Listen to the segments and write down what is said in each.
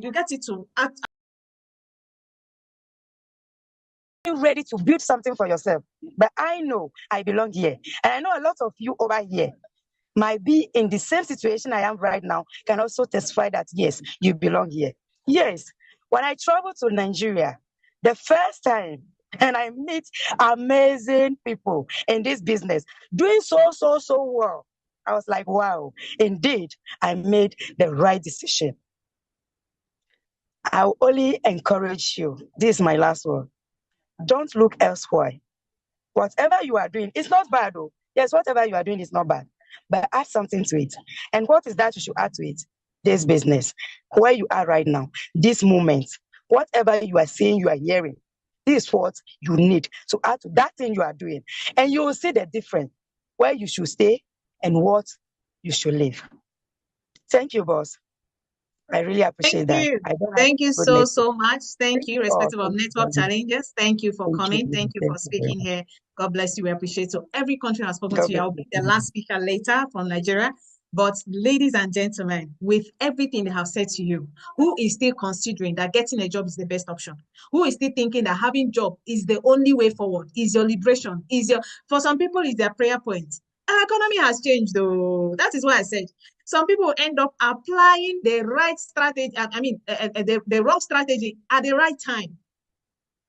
you get it to act. Ready to build something for yourself. But I know I belong here. And I know a lot of you over here might be in the same situation I am right now, can also testify that, yes, you belong here. Yes, when I traveled to Nigeria, the first time, and I meet amazing people in this business doing so well. I was like, wow, indeed, I made the right decision. I'll only encourage you. This is my last word. Don't look elsewhere. Whatever you are doing, it's not bad though. Yes, whatever you are doing is not bad, but add something to it. And what is that you should add to it? This business, where you are right now, this moment, whatever you are seeing, you are hearing, this is what you need to add to that thing you are doing. And you will see the difference, where you should stay and what you should live. Thank you, boss. I really appreciate that. Thank you so much. Thank you, irrespective of thank network you. challenges. Thank you for coming. Thank you for Thank you speaking very here. God bless you. We appreciate it. So every country has spoken God to you. I'll bless be the last speaker later from Nigeria. But ladies and gentlemen, with everything they have said to you, who is still considering that getting a job is the best option? Who is still thinking that having job is the only way forward, is your liberation, for some people, is their prayer point? Our economy has changed though. That is why I said some people end up applying the right strategy, the wrong strategy at the right time.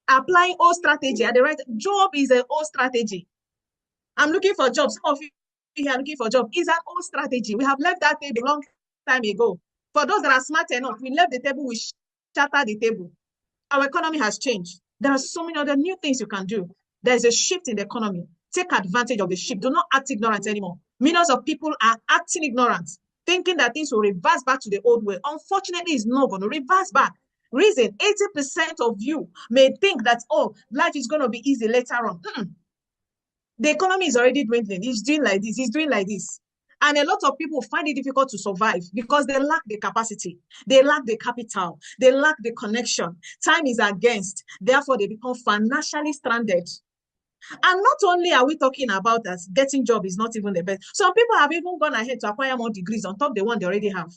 Applying old strategy at the right time. Job is an old strategy. I'm looking for jobs. Some of you are looking for job. It's an old strategy. We have left that table a long time ago. For those that are smart enough, we left the table, we shatter the table. Our economy has changed. There are so many other new things you can do. There's a shift in the economy. Take advantage of the shift. Do not act ignorant anymore. Millions of people are acting ignorant, thinking that things will reverse back to the old way. Unfortunately, it's not going to reverse back. Reason, 80% of you may think that, oh, life is going to be easy later on. The economy is already dwindling. It's doing like this. It's doing like this. And a lot of people find it difficult to survive because they lack the capacity. They lack the capital. They lack the connection. Time is against. Therefore, they become financially stranded. And not only are we talking about that getting job is not even the best. Some people have even gone ahead to acquire more degrees on top of the one they already have.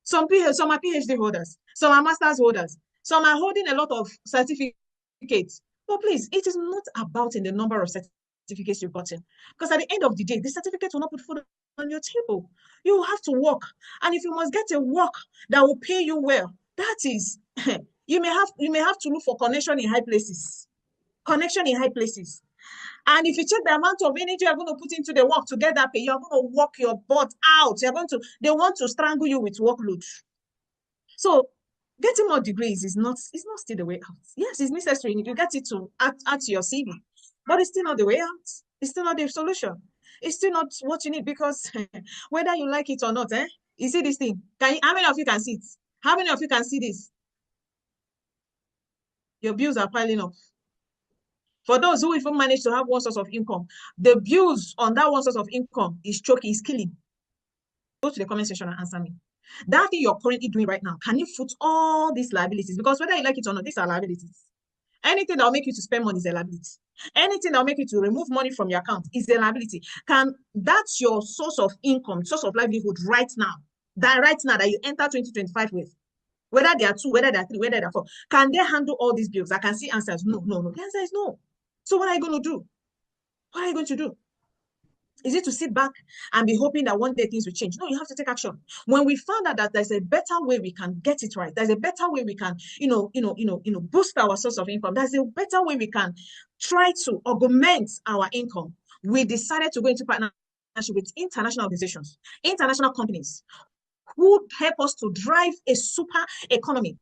Some are PhD holders. Some are master's holders. Some are holding a lot of certificates. But please, it is not about in the number of certificates you've gotten. Because at the end of the day, the certificate will not put food on your table. You have to work. And if you must get a work that will pay you well, that is, you may have to look for connection in high places. Connection in high places. And if you check the amount of energy you're going to put into the work to get that pay, you're going to work your butt out. They want to strangle you with workload. So getting more degrees is not still the way out. Yes, it's necessary. You get it to add to your CV, but it's still not the way out. It's still not the solution. It's still not what you need, because whether you like it or not, you see this thing. How many of you can see it? How many of you can see this? Your bills are piling up. For those who even manage to have one source of income, the bills on that one source of income is choking, is killing. Go to the comment section and answer me. That thing you're currently doing right now, can you foot all these liabilities? Because whether you like it or not, these are liabilities. Anything that will make you to spend money is a liability. Anything that will make you to remove money from your account is a liability. That's your source of income, source of livelihood right now that you enter 2025 with. Whether they are 2, whether they are 3, whether they are 4. Can they handle all these bills? I can see answers. No. The answer is no. So what are you going to do? What are you going to do? Is it to sit back and be hoping that one day things will change? No, you have to take action. When we found out that there's a better way we can get it right, there's a better way we can, boost our source of income. There's a better way we can try to augment our income. We decided to go into partnership with international organizations, international companies who help us to drive a super economy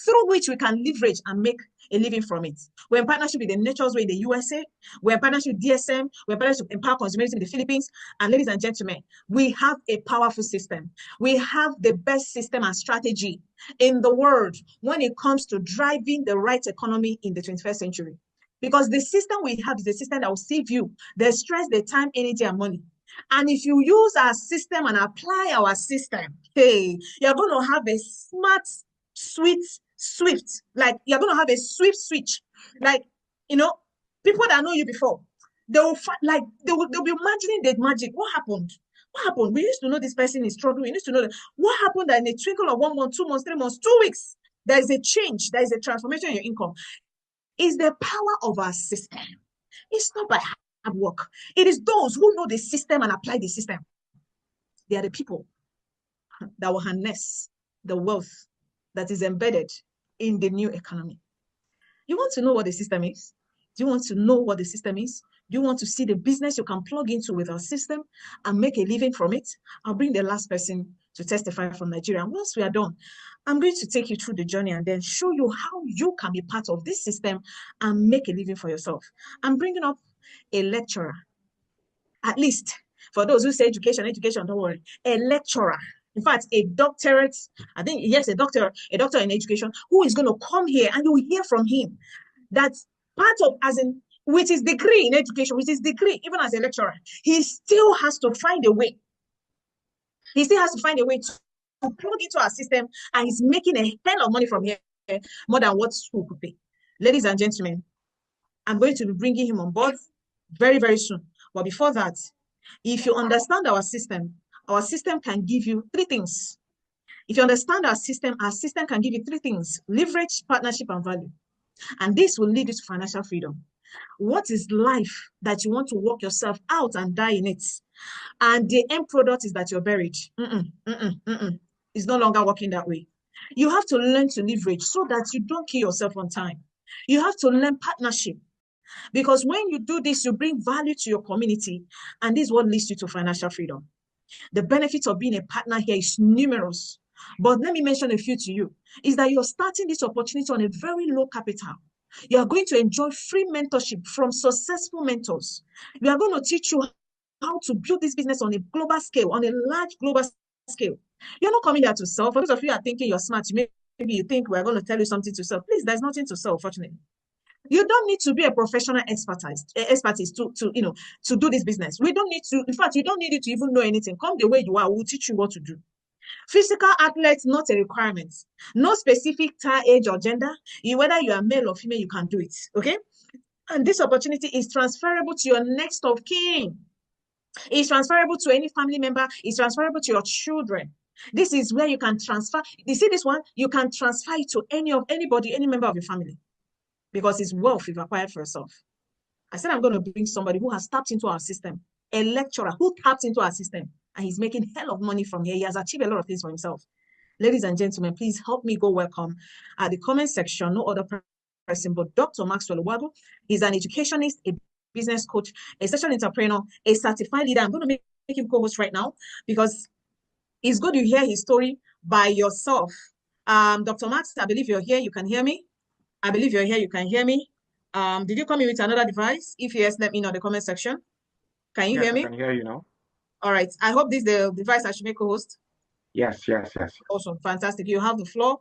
through which we can leverage and make a living from it. We're in partnership with the Nature's Way in the USA. We're in partnership with DSM. We're in partnership with Empower Consumerism in the Philippines. And ladies and gentlemen, we have a powerful system. We have the best system and strategy in the world when it comes to driving the right economy in the 21st century. Because the system we have is a system that will save you the stress, the time, energy, and money. And if you use our system and apply our system, hey, you're going to have a smart, swift, like you're going to have a swift switch. Like, people that know you before, they'll be imagining the magic. What happened? What happened? We used to know this person is struggling. We used to know that. What happened that in a twinkle of 1 month, 2 months, 3 months, 2 weeks, there is a change, there is a transformation in your income? Is the power of our system. It's not by hard work. It is those who know the system and apply the system. They are the people that will harness the wealth that is embedded in the new economy. You want to know what the system is? Do you want to know what the system is? Do you want to see the business you can plug into with our system and make a living from it? I'll bring the last person to testify from Nigeria. And once we are done, I'm going to take you through the journey and then show you how you can be part of this system and make a living for yourself. I'm bringing up a lecturer, at least for those who say education, don't worry, a lecturer. In fact, a doctorate, I think, yes, a doctor in education who is going to come here and you will hear from him that part of, as in, with his degree in education, with his degree, even as a lecturer, he still has to find a way. He still has to find a way to plug into our system, and he's making a hell of money from here, more than what school could pay. Ladies and gentlemen, I'm going to be bringing him on board very, very soon. But before that, if you understand our system can give you 3 things. If you understand our system can give you 3 things: leverage, partnership, and value. And this will lead you to financial freedom. What is life that you want to work yourself out and die in it? And the end product is that you're buried. It's no longer working that way. You have to learn to leverage so that you don't kill yourself on time. You have to learn partnership, because when you do this, you bring value to your community, and this is what leads you to financial freedom. The benefits of being a partner here is numerous, but let me mention a few to you. Is that you're starting this opportunity on a very low capital. You are going to enjoy free mentorship from successful mentors. We are going to teach you how to build this business on a global scale, on a large global scale. You're not coming here to sell. For those of you who are thinking you're smart, maybe you think we're going to tell you something to sell. Please, there's nothing to sell, fortunately. You don't need to be a professional expertise to do this business. We don't need to, in fact, you don't need it to even know anything. Come the way you are, we'll teach you what to do. Physical athletes, not a requirement. No specific time, age, or gender. Whether you are male or female, you can do it. Okay? And this opportunity is transferable to your next of kin. It's transferable to any family member. It's transferable to your children. This is where you can transfer. You see this one? You can transfer it to anybody, any member of your family, because it's wealth you've acquired for yourself. I said I'm going to bring somebody who has tapped into our system, a lecturer who tapped into our system, and he's making hell of money from here. He has achieved a lot of things for himself. Ladies and gentlemen, please help me go welcome at the comment section, no other person but Dr. Maxwell Owago. He's an educationist, a business coach, a social entrepreneur, a certified leader. I'm going to make him co-host right now because it's good you hear his story by yourself. Dr. Max, I believe you're here. You can hear me. I believe you're here. You can hear me. Did you come in with another device? If yes, let me know in the comment section. Can you hear me? I can hear you now. All right. I hope this is the device I should make co-host. Yes. Awesome. Fantastic. You have the floor.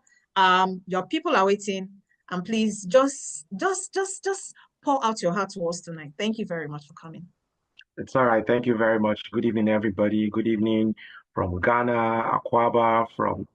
Your people are waiting. And please just pour out your heart to us tonight. Thank you very much for coming. It's all right. Thank you very much. Good evening, everybody. Good evening from Ghana, Akwaaba, from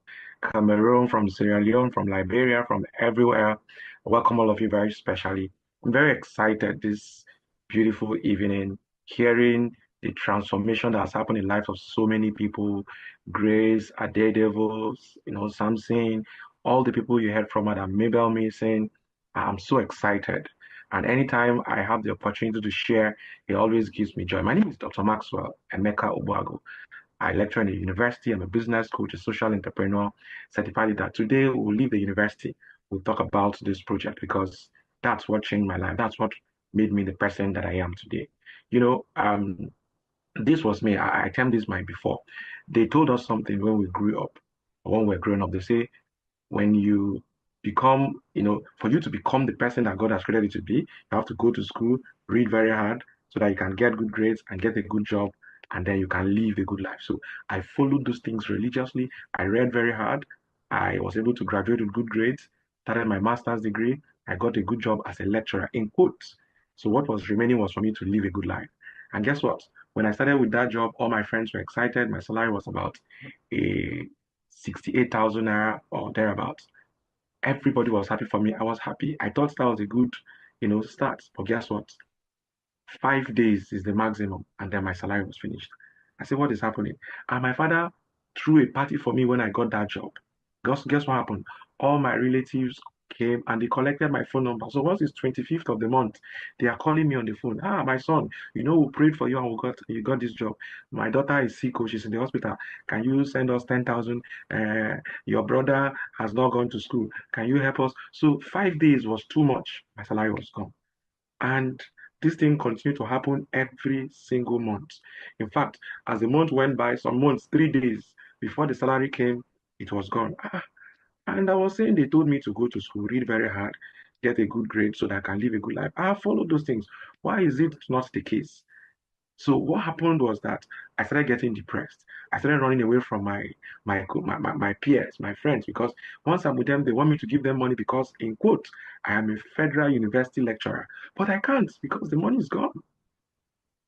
Cameroon, from Sierra Leone, from Liberia, from everywhere. Welcome all of you very specially. I'm very excited this beautiful evening, hearing the transformation that has happened in the lives of so many people. Grace, Adedevils, Samson, all the people you heard from, Madam Mabel Mason. I'm so excited. And anytime I have the opportunity to share, it always gives me joy. My name is Dr. Maxwell Emeka Obuago. I lecture in the university. I'm a business coach, a social entrepreneur, certified leader. Today, we'll leave the university. We'll talk about this project because that's what changed my life. That's what made me the person that I am today. This was me. I termed this my before. They told us something when we grew up, or when we were growing up. They say, when you become, for you to become the person that God has created you to be, you have to go to school, read very hard so that you can get good grades and get a good job, and then you can live a good life. So I followed those things religiously. I read very hard. I was able to graduate with good grades, started my master's degree. I got a good job as a lecturer, in quotes. So what was remaining was for me to live a good life. And guess what? When I started with that job, all my friends were excited. My salary was about a 68,000 naira or thereabouts. Everybody was happy for me. I was happy. I thought that was a good, start. But guess what? 5 days is the maximum, and then my salary was finished. I said, what is happening? And my father threw a party for me when I got that job. Guess what happened? All my relatives came and they collected my phone number. So once it's 25th of the month, they are calling me on the phone. Ah, my son, we prayed for you and you got this job. My daughter is sick, oh, she's in the hospital. Can you send us 10,000? Your brother has not gone to school. Can you help us? So 5 days was too much. My salary was gone. And this thing continued to happen every single month. In fact, as the month went by, some months, 3 days before the salary came, it was gone. And I was saying they told me to go to school, read very hard, get a good grade so that I can live a good life. I have followed those things. Why is it not the case? So what happened was that I started getting depressed. I started running away from my peers, my friends, because once I'm with them, they want me to give them money because, in quote, I am a federal university lecturer. But I can't because the money is gone.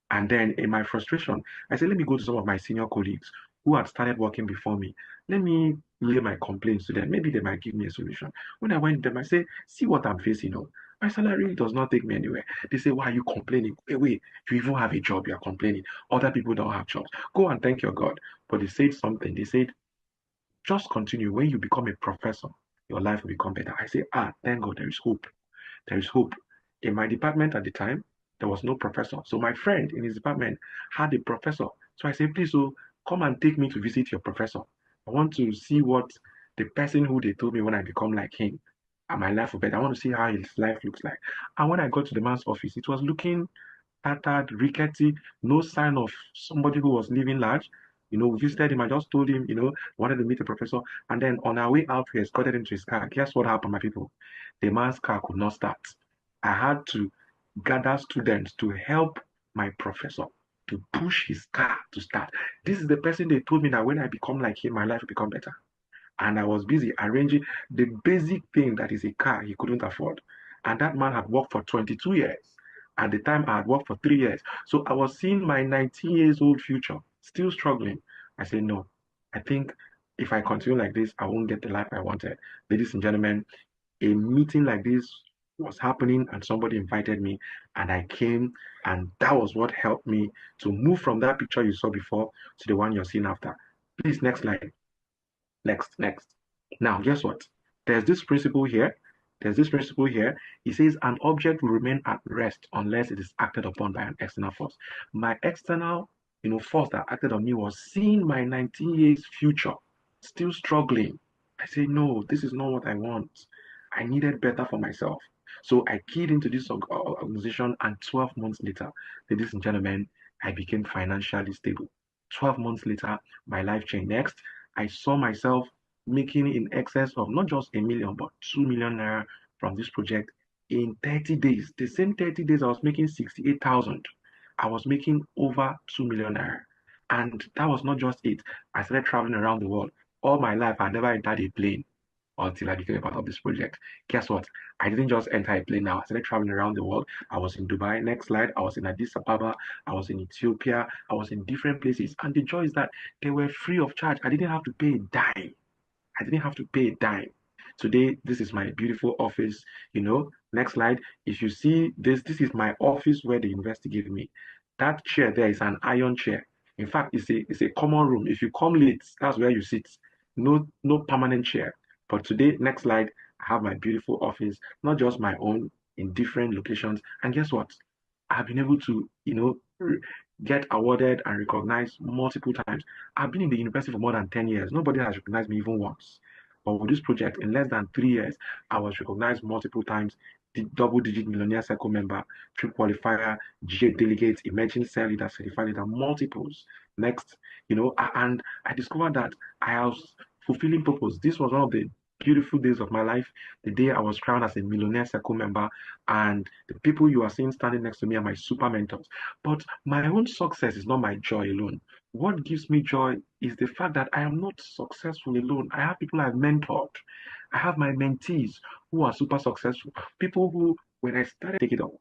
And then in my frustration, I said, let me go to some of my senior colleagues who had started working before me. Let me lay my complaints to them. Maybe they might give me a solution. When I went to them, I said, see what I'm facing. Oh, my salary does not take me anywhere. They say, why are you complaining? Wait, you even have a job, you're complaining. Other people don't have jobs. Go and thank your God. But they said something. They said, just continue. When you become a professor, your life will become better. I say, thank God, there is hope. There is hope. In my department at the time, there was no professor. So my friend in his department had a professor. So I said, please, come and take me to visit your professor. I want to see what the person who they told me when I become like him and my life will be better. I want to see how his life looks like. And when I got to the man's office, it was looking tattered, rickety, no sign of somebody who was living large. We visited him. I just told him, wanted to meet the professor. And then on our way out, we escorted him to his car. Guess what happened, my people? The man's car could not start. I had to gather students to help my professor to push his car to start. This is the person they told me that when I become like him, my life will become better. And I was busy arranging the basic thing that is a car he couldn't afford. And that man had worked for 22 years. At the time, I had worked for 3 years. So I was seeing my 19 years old future still struggling. I said, no, I think if I continue like this, I won't get the life I wanted. Ladies and gentlemen, a meeting like this was happening and somebody invited me and I came, and that was what helped me to move from that picture you saw before to the one you're seeing after. Please, next slide. Next. Now, guess what? There's this principle here. There's this principle here. It says an object will remain at rest unless it is acted upon by an external force. My external, force that acted on me was seeing my 19 years future, still struggling. I say, no, this is not what I want. I needed better for myself. So I keyed into this organization, and 12 months later, ladies and gentlemen, I became financially stable. 12 months later, my life changed. Next, I saw myself making in excess of not just 1 million, but 2 million naira from this project in 30 days. The same 30 days, I was making 68,000. I was making over 2 million naira. And that was not just it. I started traveling around the world. All my life, I never entered a plane until I became a part of this project. Guess what? I didn't just enter a plane now. I started traveling around the world. I was in Dubai. Next slide. I was in Addis Ababa. I was in Ethiopia. I was in different places. And the joy is that they were free of charge. I didn't have to pay a dime. I didn't have to pay a dime. Today, this is my beautiful office. Next slide. If you see this, this is my office where the university gave me. That chair there is an iron chair. In fact, it's a common room. If you come late, that's where you sit. No permanent chair. But today, next slide, I have my beautiful office, not just my own, in different locations. And guess what? I've been able to, get awarded and recognized multiple times. I've been in the university for more than 10 years. Nobody has recognized me even once. But with this project, in less than 3 years, I was recognized multiple times. The double-digit millionaire circle member, trip qualifier, GA delegate, emerging cell leader, certified leader, multiples. Next, and I discovered that I was fulfilling purpose. This was one of the beautiful days of my life, the day I was crowned as a millionaire circle member, and the people you are seeing standing next to me are my super mentors. But my own success is not my joy alone. What gives me joy is the fact that I am not successful alone. I have people I've mentored. I have my mentees who are super successful. People who, when I started, take it up.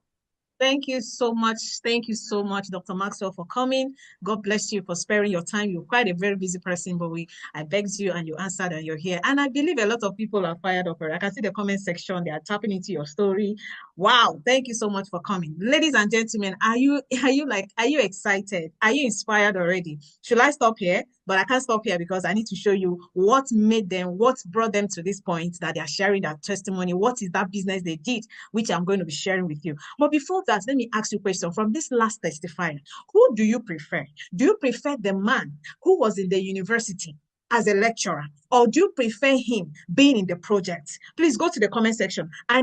Thank you so much. Thank you so much, Dr. Maxwell, for coming. God bless you for sparing your time. You're quite a very busy person, but I begged you and you answered and you're here. And I believe a lot of people are fired up. I can see the comment section. They are tapping into your story. Wow. Thank you so much for coming. Ladies and gentlemen, are you excited? Are you inspired already? Should I stop here? But I can't stop here because I need to show you what made them, what brought them to this point that they are sharing that testimony. What is that business they did, which I'm going to be sharing with you. But before that, let me ask you a question. From this last testifier, who do you prefer? Do you prefer the man who was in the university as a lecturer, or do you prefer him being in the project? Please go to the comment section and